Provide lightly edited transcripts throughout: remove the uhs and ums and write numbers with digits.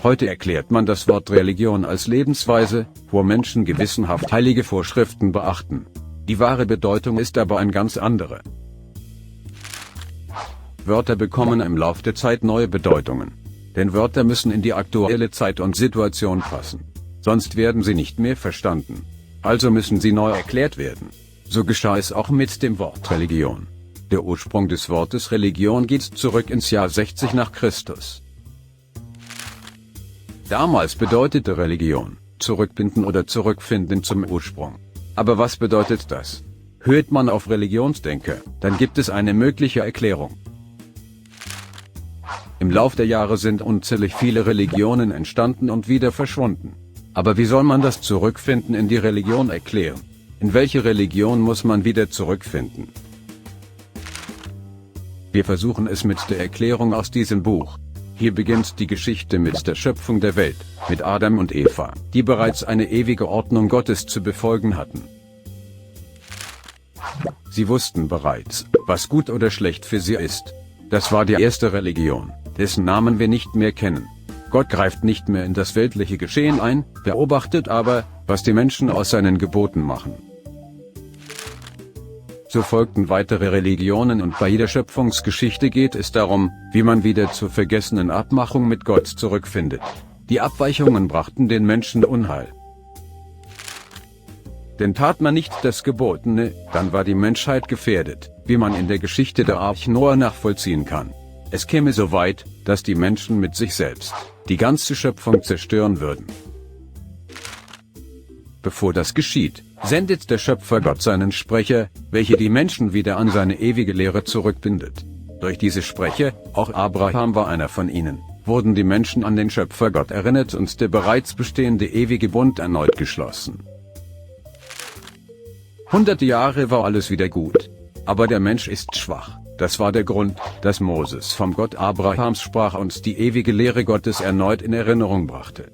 Heute erklärt man das Wort Religion als Lebensweise, wo Menschen gewissenhaft heilige Vorschriften beachten. Die wahre Bedeutung ist aber eine ganz andere. Wörter bekommen im Lauf der Zeit neue Bedeutungen. Denn Wörter müssen in die aktuelle Zeit und Situation passen. Sonst werden sie nicht mehr verstanden. Also müssen sie neu erklärt werden. So geschah es auch mit dem Wort Religion. Der Ursprung des Wortes Religion geht zurück ins Jahr 60 nach Christus. Damals bedeutete Religion, zurückbinden oder zurückfinden zum Ursprung. Aber was bedeutet das? Hört man auf Religionsdenker, dann gibt es eine mögliche Erklärung. Im Lauf der Jahre sind unzählig viele Religionen entstanden und wieder verschwunden. Aber wie soll man das Zurückfinden in die Religion erklären? In welche Religion muss man wieder zurückfinden? Wir versuchen es mit der Erklärung aus diesem Buch. Hier beginnt die Geschichte mit der Schöpfung der Welt, mit Adam und Eva, die bereits eine ewige Ordnung Gottes zu befolgen hatten. Sie wussten bereits, was gut oder schlecht für sie ist. Das war die erste Religion, dessen Namen wir nicht mehr kennen. Gott greift nicht mehr in das weltliche Geschehen ein, beobachtet aber, was die Menschen aus seinen Geboten machen. So folgten weitere Religionen und bei jeder Schöpfungsgeschichte geht es darum, wie man wieder zur vergessenen Abmachung mit Gott zurückfindet. Die Abweichungen brachten den Menschen Unheil. Denn tat man nicht das Gebotene, dann war die Menschheit gefährdet, wie man in der Geschichte der Arche Noah nachvollziehen kann. Es käme so weit, dass die Menschen mit sich selbst die ganze Schöpfung zerstören würden. Bevor das geschieht, sendet der Schöpfer Gott seinen Sprecher, welcher die Menschen wieder an seine ewige Lehre zurückbindet. Durch diese Sprecher, auch Abraham war einer von ihnen, wurden die Menschen an den Schöpfer Gott erinnert und der bereits bestehende ewige Bund erneut geschlossen. Hunderte Jahre war alles wieder gut. Aber der Mensch ist schwach. Das war der Grund, dass Moses vom Gott Abrahams sprach und die ewige Lehre Gottes erneut in Erinnerung brachte.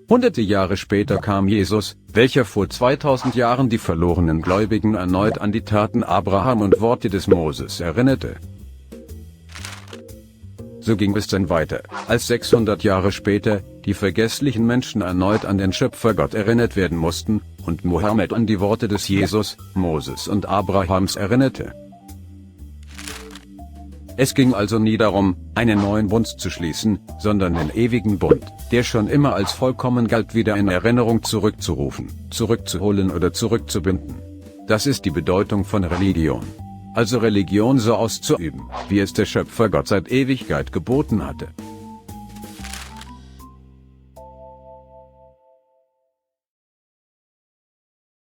Hunderte Jahre später kam Jesus, welcher vor 2000 Jahren die verlorenen Gläubigen erneut an die Taten Abraham und Worte des Moses erinnerte. So ging es dann weiter, als 600 Jahre später die vergesslichen Menschen erneut an den Schöpfer Gott erinnert werden mussten und Mohammed an die Worte des Jesus, Moses und Abrahams erinnerte. Es ging also nie darum, einen neuen Bund zu schließen, sondern den ewigen Bund, der schon immer als vollkommen galt, wieder in Erinnerung zurückzurufen, zurückzuholen oder zurückzubinden. Das ist die Bedeutung von Religion. Also Religion so auszuüben, wie es der Schöpfer Gott seit Ewigkeit geboten hatte.